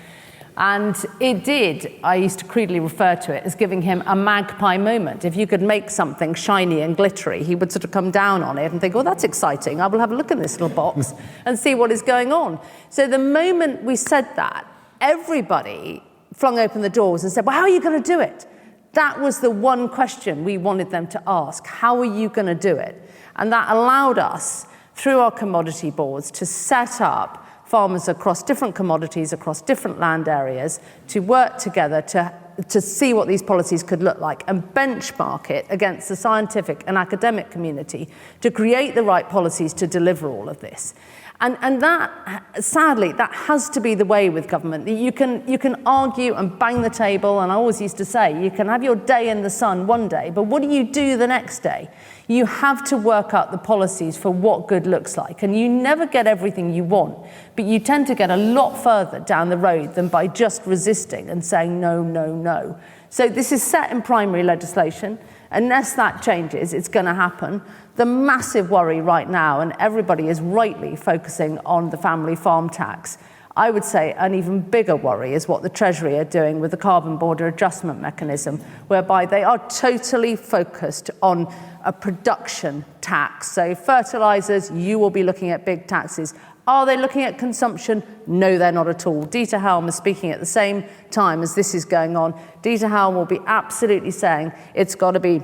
S3: And it did, I used to crudely refer to it as giving him a magpie moment. If you could make something shiny and glittery, he would sort of come down on it and think, oh, that's exciting. I will have a look in this little box and see what is going on. So the moment we said that, everybody flung open the doors and said, well, how are you going to do it? That was the one question we wanted them to ask. How are you going to do it? And that allowed us, through our commodity boards, to set up farmers across different commodities, across different land areas, to work together to see what these policies could look like and benchmark it against the scientific and academic community to create the right policies to deliver all of this. And that, sadly, that has to be the way with government. You can argue and bang the table, and I always used to say, you can have your day in the sun one day, but what do you do the next day? You have to work out the policies for what good looks like, and you never get everything you want, but you tend to get a lot further down the road than by just resisting and saying no, no, no. So this is set in primary legislation. Unless that changes, it's going to happen. The massive worry right now, and everybody is rightly focusing on the family farm tax, I would say an even bigger worry is what the Treasury are doing with the carbon border adjustment mechanism, whereby they are totally focused on a production tax. So fertilisers, you will be looking at big taxes. Are they looking at consumption? No, they're not at all. Dieter Helm is speaking at the same time as this is going on. Dieter Helm will be absolutely saying it's got to be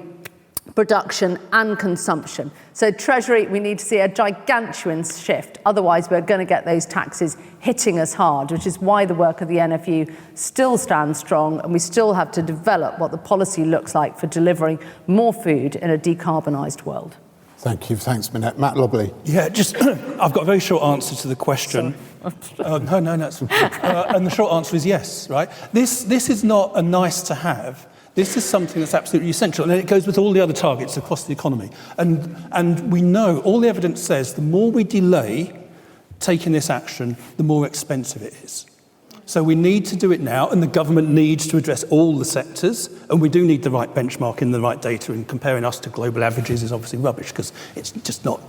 S3: production and consumption. So Treasury, we need to see a gigantuan shift. Otherwise, we're going to get those taxes hitting us hard, which is why the work of the NFU still stands strong, and we still have to develop what the policy looks like for delivering more food in a decarbonised world.
S1: Thank you. Thanks, Minette. Matt Lobley.
S4: Yeah, just I've got a very short answer to the question. No, it's and the short answer is yes, right? This is not a nice to have. This is something that's absolutely essential, and it goes with all the other targets across the economy. And we know, all the evidence says, the more we delay taking this action, the more expensive it is. So we need to do it now, and the government needs to address all the sectors, and we do need the right benchmark and the right data, and comparing us to global averages is obviously rubbish because it's just not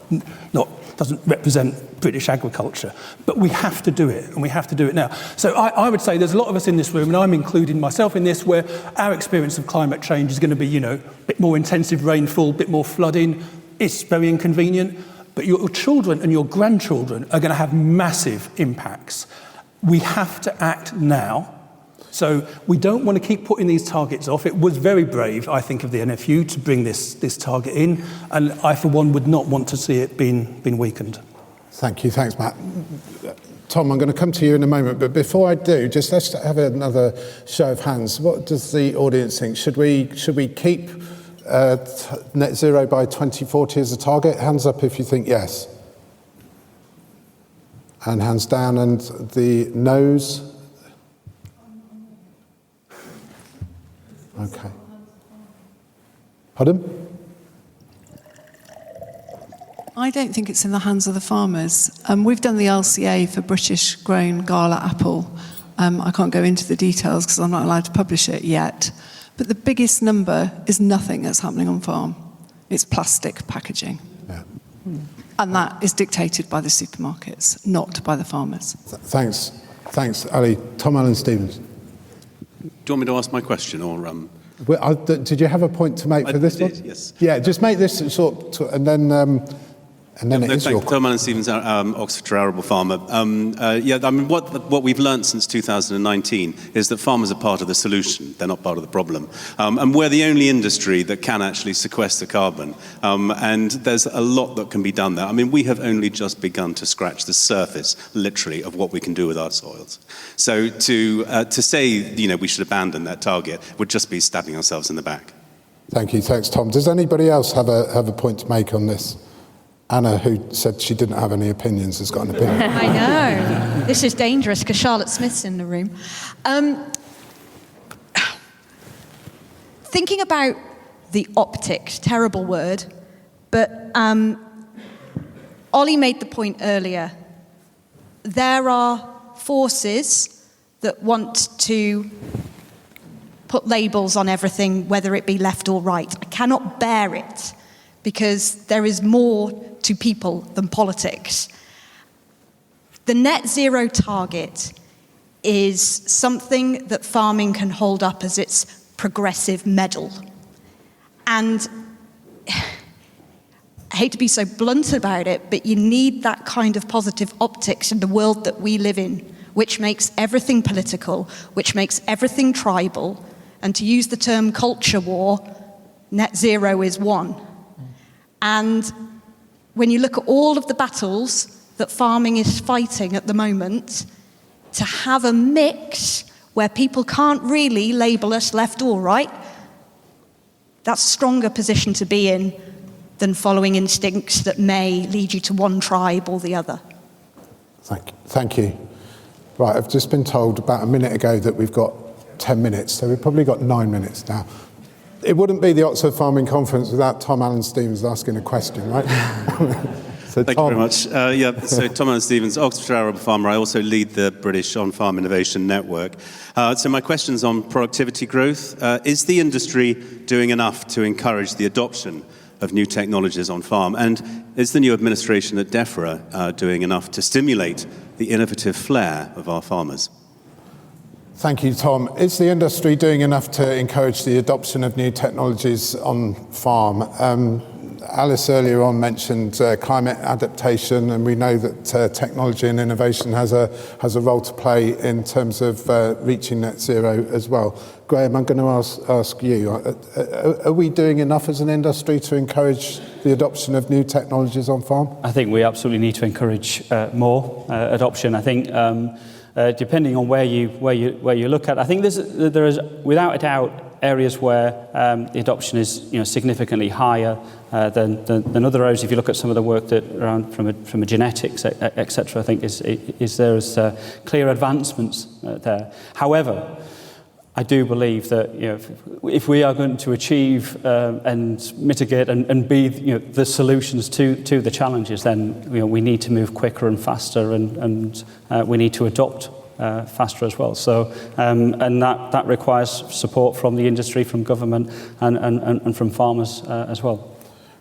S4: doesn't represent British agriculture. But we have to do it, and we have to do it now. So I would say there's a lot of us in this room, and I'm including myself in this, where our experience of climate change is going to be, a bit more intensive rainfall, a bit more flooding. It's very inconvenient, but your children and your grandchildren are going to have massive impacts. We have to act now. So we don't want to keep putting these targets off. It was very brave, I think, of the NFU to bring this target in, and I, for one, would not want to see it being weakened.
S1: Thank you. Thanks, Matt. Tom, I'm going to come to you in a moment, but before I do, just let's have another show of hands. What does the audience think? Should we keep net zero by 2040 as a target? Hands up if you think yes. And hands down, and the no's. Okay. Pardon?
S9: I don't think it's in the hands of the farmers. We've done the LCA for British grown Gala apple. I can't go into the details because I'm not allowed to publish it yet. But the biggest number is nothing that's happening on farm. It's plastic packaging.
S1: Yeah.
S9: And that is dictated by the supermarkets, not by the farmers.
S1: Thanks, Ali. Tom Allen Stevens.
S13: Do you want me to ask my question, or
S1: did you have a point to make for this one?
S13: Yes.
S1: Yeah, just make this short, and then it is your question.
S13: Tom Allen Stevens, Oxfordshire arable farmer. What we've learned since 2019 is that farmers are part of the solution; they're not part of the problem. And we're the only industry that can actually sequester carbon. And there's a lot that can be done there. I mean, we have only just begun to scratch the surface, literally, of what we can do with our soils. So to say, we should abandon that target would just be stabbing ourselves in the back.
S1: Thank you. Thanks, Tom. Does anybody else have a point to make on this? Anna, who said she didn't have any opinions, has got an opinion.
S11: I know. This is dangerous because Charlotte Smith's in the room. Thinking about the optics, terrible word, but Ollie made the point earlier. There are forces that want to put labels on everything, whether it be left or right. I cannot bear it, because there is more to people than politics. The net zero target is something that farming can hold up as its progressive medal. And I hate to be so blunt about it, but you need that kind of positive optics in the world that we live in, which makes everything political, which makes everything tribal. And to use the term culture war, net zero is one. And when you look at all of the battles that farming is fighting at the moment, to have a mix where people can't really label us left or right, that's a stronger position to be in than following instincts that may lead you to one tribe or the other.
S1: Thank you. Right, I've just been told about a minute ago that we've got 10 minutes, so we've probably got 9 minutes now. It wouldn't be the Oxford Farming Conference without Tom Allen Stevens asking a question, right? So
S13: Thank you very much. So Tom Allen Stevens, Oxfordshire Arable Farmer. I also lead the British On-Farm Innovation Network. So my question's on productivity growth. Is the industry doing enough to encourage the adoption of new technologies on farm? And is the new administration at DEFRA doing enough to stimulate the innovative flair of our farmers?
S1: Thank you, Tom. Is the industry doing enough to encourage the adoption of new technologies on farm? Alice earlier on mentioned climate adaptation, and we know that technology and innovation has a role to play in terms of reaching net zero as well. Graham, I'm going to ask you, are we doing enough as an industry to encourage the adoption of new technologies on farm?
S7: I think we absolutely need to encourage more adoption. I think depending on where you look at, I think there is without a doubt areas where the adoption is significantly higher than other areas. If you look at some of the work that around from a genetics, etc., I think there's clear advancements there. However, I do believe that if we are going to achieve and mitigate and be the solutions to the challenges, then we need to move quicker and faster, and we need to adopt faster as well. So and that requires support from the industry, from government, and from farmers as well.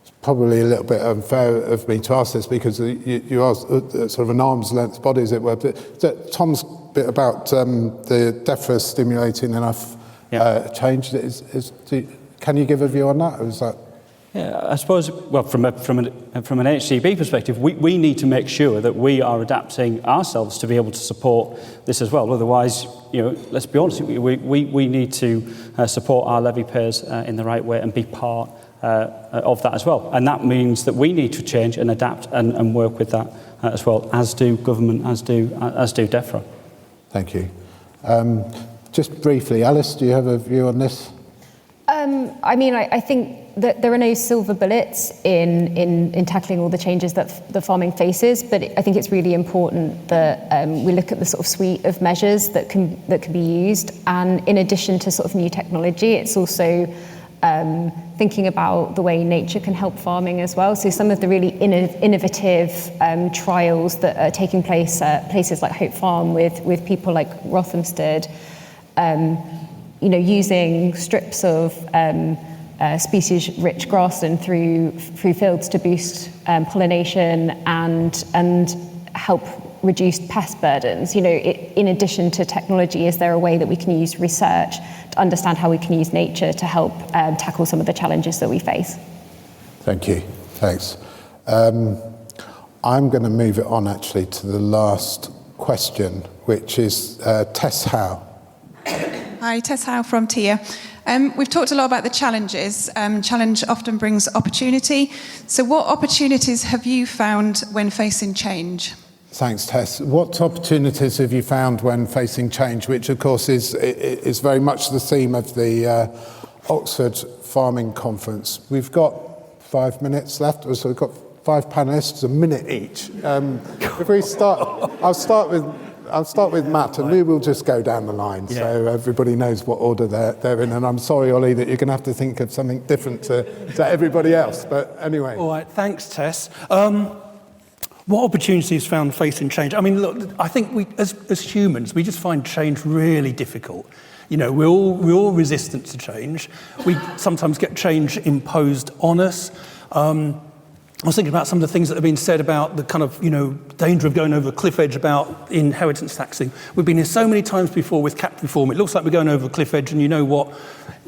S1: It's probably a little bit unfair of me to ask this because you asked sort of an arm's length body, as it were. But Tom's bit about the DEFRA stimulating enough change. Can you give a view on that, or is that?
S7: Yeah, I suppose, well, from an HCB perspective, we need to make sure that we are adapting ourselves to be able to support this as well. Otherwise, let's be honest, we need to support our levy payers in the right way and be part of that as well. And that means that we need to change and adapt and work with that as well, as do government, as do DEFRA.
S1: Thank you. Just briefly, Alice, do you have a view on this?
S8: I think that there are no silver bullets in tackling all the changes that the farming faces, but I think it's really important that we look at the sort of suite of measures that can be used. And in addition to sort of new technology, it's also thinking about the way nature can help farming as well. So some of the really innovative trials that are taking place at places like Hope Farm with people like Rothamsted, using strips of species-rich grassland through fields to boost pollination and help reduce pest burdens. In addition to technology, is there a way that we can use research to understand how we can use nature to help tackle some of the challenges that we face?
S1: Thank you. Thanks. I'm going to move it on actually to the last question, which is Tess Howe.
S14: Hi, Tess Howe from TIA. We've talked a lot about the challenges. Challenge often brings opportunity. So what opportunities have you found when facing change?
S1: Thanks, Tess. What opportunities have you found when facing change, which of course is very much the theme of the Oxford Farming Conference? We've got 5 minutes left, so we've got 5 panellists, a minute each. If we start, I'll start with Matt, and we will just go down the line so everybody knows what order they're in. And I'm sorry, Ollie, that you're going to have to think of something different to everybody else. But anyway.
S4: All right, thanks, Tess. What opportunities found facing change? I mean, look, I think we, as humans, we just find change really difficult. We're all resistant to change. We sometimes get change imposed on us. I was thinking about some of the things that have been said about the kind of, danger of going over a cliff edge about inheritance taxing. We've been here so many times before with cap reform. It looks like we're going over a cliff edge, and you know what?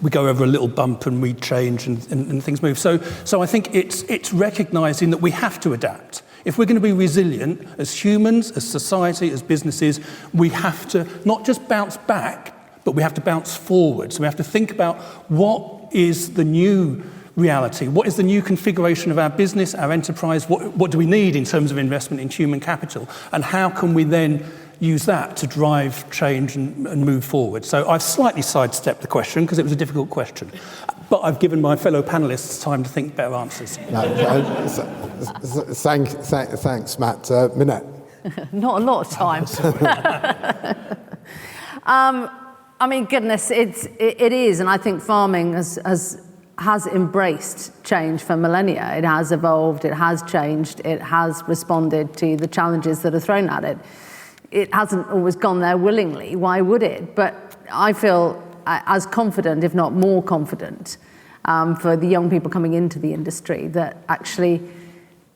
S4: We go over a little bump and we change and things move. So I think it's recognising that we have to adapt. If we're going to be resilient as humans, as society, as businesses, we have to not just bounce back, but we have to bounce forward. So we have to think about what is the new reality, what is the new configuration of our business, our enterprise, what do we need in terms of investment in human capital, and how can we then use that to drive change and move forward. So I've slightly sidestepped the question because it was a difficult question, but I've given my fellow panellists time to think better answers.
S1: Thanks, Matt. Minette?
S3: Not a lot of time. Goodness, it is, and I think farming has has embraced change for millennia. It has evolved, it has changed, it has responded to the challenges that are thrown at it. It hasn't always gone there willingly. Why would it? But I feel as confident, if not more confident, for the young people coming into the industry, that actually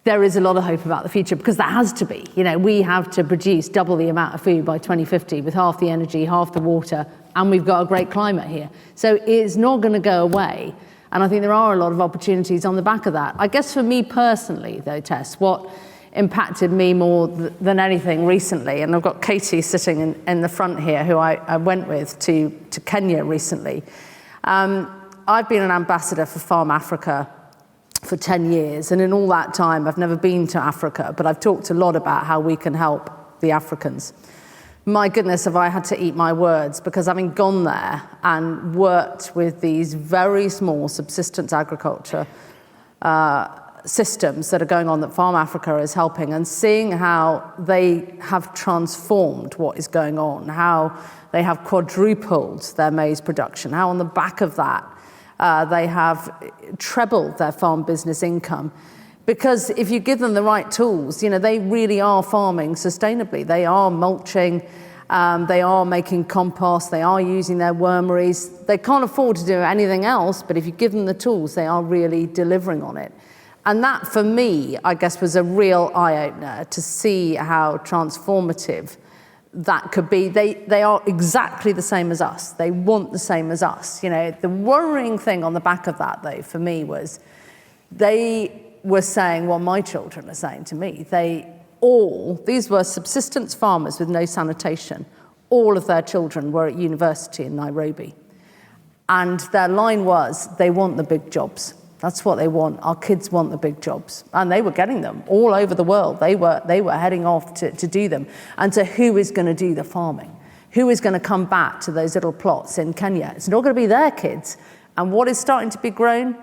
S3: there is a lot of hope about the future, because there has to be. You know, we have to produce double the amount of food by 2050 with half the energy, half the water, and we've got a great climate here. So it's not going to go away. And I think there are a lot of opportunities on the back of that. I guess for me personally, though, Tess, what impacted me more than anything recently, and I've got Katie sitting in the front here, who I went with to Kenya recently. I've been an ambassador for Farm Africa for 10 years, and in all that time, I've never been to Africa, but I've talked a lot about how we can help the Africans. My goodness, have I had to eat my words, because having gone there and worked with these very small subsistence agriculture systems that are going on, that Farm Africa is helping, and seeing how they have transformed what is going on, how they have quadrupled their maize production, how on the back of that they have trebled their farm business income. Because if you give them the right tools, you know, they really are farming sustainably. They are mulching, they are making compost, they are using their wormeries. They can't afford to do anything else, but if you give them the tools, they are really delivering on it. And that, for me, I guess, was a real eye-opener to see how transformative that could be. They are exactly the same as us. They want the same as us. You know, the worrying thing on the back of that, though, for me, was they were saying what my children are saying to me. These were subsistence farmers with no sanitation. All of their children were at university in Nairobi. And their line was, they want the big jobs. That's what they want. Our kids want the big jobs. And they were getting them all over the world. They were heading off to do them. And so who is going to do the farming? Who is going to come back to those little plots in Kenya? It's not going to be their kids. And what is starting to be grown?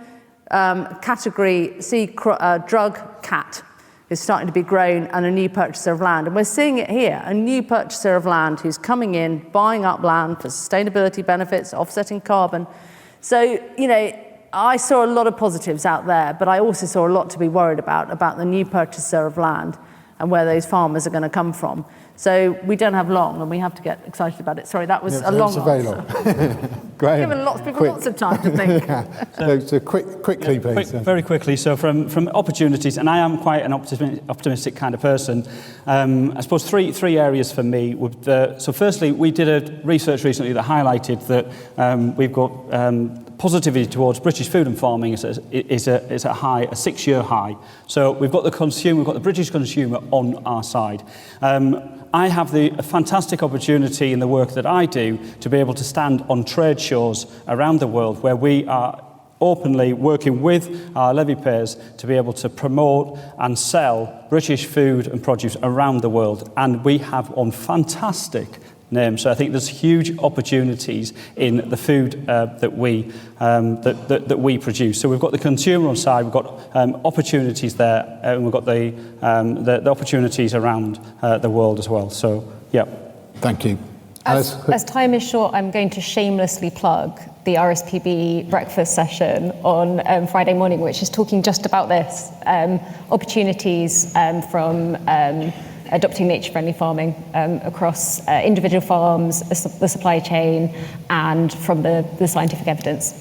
S3: Category C drug cat is starting to be grown, and a new purchaser of land. And we're seeing it here, a new purchaser of land who's coming in, buying up land for sustainability benefits, offsetting carbon. So, you know, I saw a lot of positives out there, but I also saw a lot to be worried about the new purchaser of land and where those farmers are going to come from. So we don't have long, and we have to get excited about it. Sorry, that was a long answer.
S1: Graham,
S3: given lots of people lots of time to think.
S1: So quickly, please.
S7: Very quickly. So from opportunities, and I am quite an optimistic kind of person. I suppose three areas for me. So firstly, we did a research recently that highlighted that we've got positivity towards British food and farming is a high, a 6-year high. So we've got the British consumer on our side. I have the fantastic opportunity in the work that I do to be able to stand on trade shows around the world where we are openly working with our levy payers to be able to promote and sell British food and produce around the world. And we have on fantastic names. So I think there's huge opportunities in the food that we produce. So we've got the consumer on side, we've got opportunities there, and we've got the opportunities around the world as well. So, yeah.
S1: Thank you.
S8: As time is short, I'm going to shamelessly plug the RSPB breakfast session on Friday morning, which is talking just about this, opportunities from adopting nature-friendly farming across individual farms, the supply chain, and from the scientific evidence.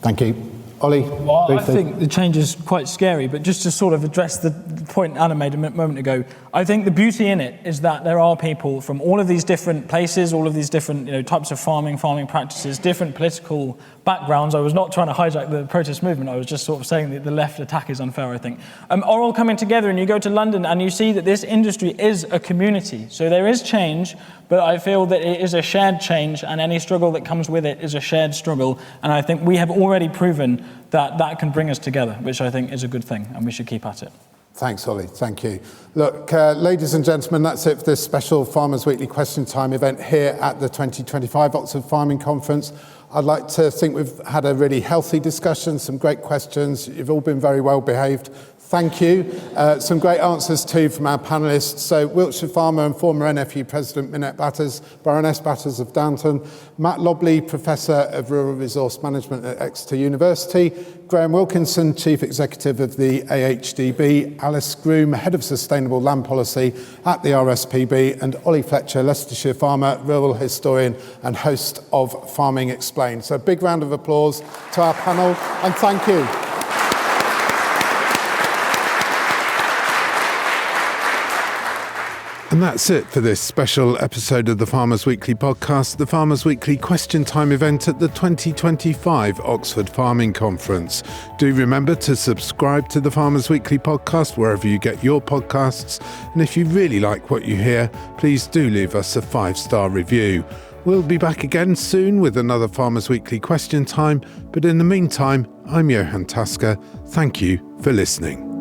S1: Thank you. Ollie,
S5: well, I think the change is quite scary, but just to sort of address the point Anna made a moment ago, I think the beauty in it is that there are people from all of these different places, all of these different types of farming practices, different political backgrounds. I was not trying to hijack the protest movement. I was just sort of saying that the left attack is unfair, I think. Are all coming together, and you go to London and you see that this industry is a community. So there is change, but I feel that it is a shared change, and any struggle that comes with it is a shared struggle. And I think we have already proven that that can bring us together, which I think is a good thing, and we should keep at it.
S1: Thanks, Ollie. Thank you. Look, ladies and gentlemen, that's it for this special Farmers Weekly Question Time event here at the 2025 Oxford Farming Conference. I'd like to think we've had a really healthy discussion, some great questions. You've all been very well behaved. Thank you. Some great answers too from our panellists. So Wiltshire farmer and former NFU President Minette Batters, Baroness Batters of Downton, Matt Lobley, Professor of Rural Resource Management at Exeter University, Graham Wilkinson, Chief Executive of the AHDB, Alice Groom, Head of Sustainable Land Policy at the RSPB, and Ollie Fletcher, Leicestershire farmer, rural historian and host of Farming Explained. So a big round of applause to our panel and thank you. And that's it for this special episode of the Farmers Weekly podcast, the Farmers Weekly Question Time event at the 2025 Oxford Farming Conference. Do remember to subscribe to the Farmers Weekly podcast wherever you get your podcasts. And if you really like what you hear, please do leave us a 5-star review. We'll be back again soon with another Farmers Weekly Question Time. But in the meantime, I'm Johan Tasker. Thank you for listening.